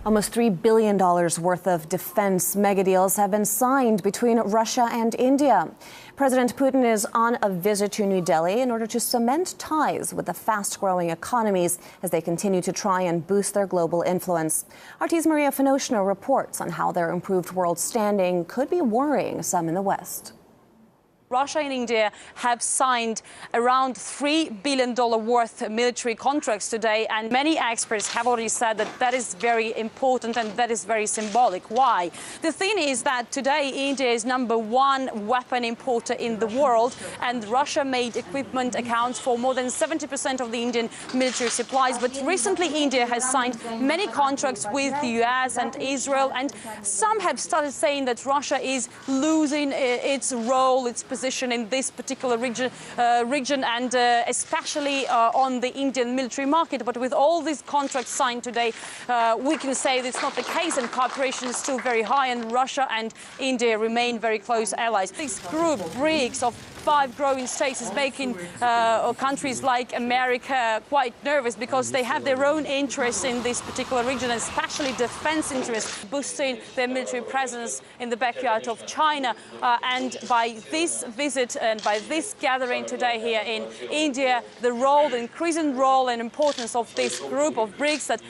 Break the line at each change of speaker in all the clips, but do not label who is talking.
Almost $3 billion worth of defense megadeals have been signed between Russia and India. President Putin is on a visit to New Delhi in order to cement ties with the fast-growing economies as they continue to try and boost their global influence. RT's Maria Finoshna reports on how their improved world standing could be worrying some in the West.
Russia and India have signed around $3 billion worth of military contracts today, and many experts have already said that that is very important and that is very symbolic. Why? The thing is that today India is #1 weapon importer in the world, and Russia-made equipment accounts for more than 70% of the Indian military supplies. But recently India has signed many contracts with the US and Israel, and some have started saying that Russia is losing its role, its position in this particular region, and especially on the Indian military market. But with all these contracts signed today, we can say that's not the case, and cooperation is still very high, and Russia and India remain very close allies. This group, BRICS, of 5 growing states is making countries like America quite nervous because they have their own interests in this particular region, especially defense interests, boosting their military presence in the backyard of China. And by this visit and by this gathering today here in India, the increasing role and importance of this group of BRICS that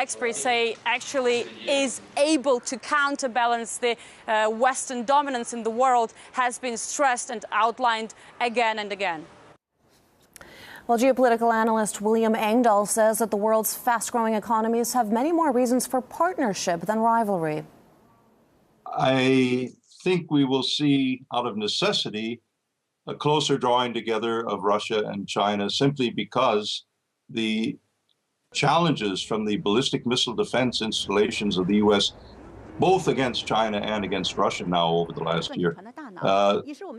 experts say actually is able to counterbalance the Western dominance in the world has been stressed and outlined again and again.
Well, geopolitical analyst William Engdahl says that the world's fast-growing economies have many more reasons for partnership than rivalry.
I think we will see, out of necessity, a closer drawing together of Russia and China, simply because the challenges from the ballistic missile defense installations of the U.S., both against China and against Russia now over the last year,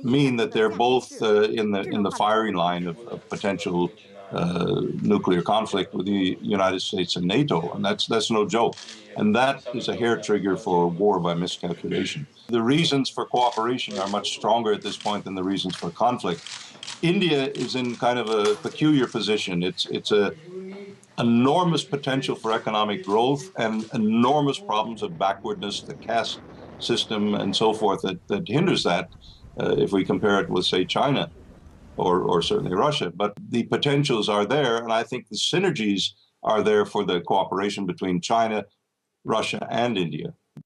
mean that they're both in the firing line of potential nuclear conflict with the United States and NATO, and that's no joke. And that is a hair trigger for war by miscalculation. The reasons for cooperation are much stronger at this point than the reasons for conflict. India is in kind of a peculiar position. It's a enormous potential for economic growth and enormous problems of backwardness, the caste system and so forth that hinders that if we compare it with, say, China or certainly Russia. But the potentials are there, and I think the synergies are there for the cooperation between China, Russia, and India.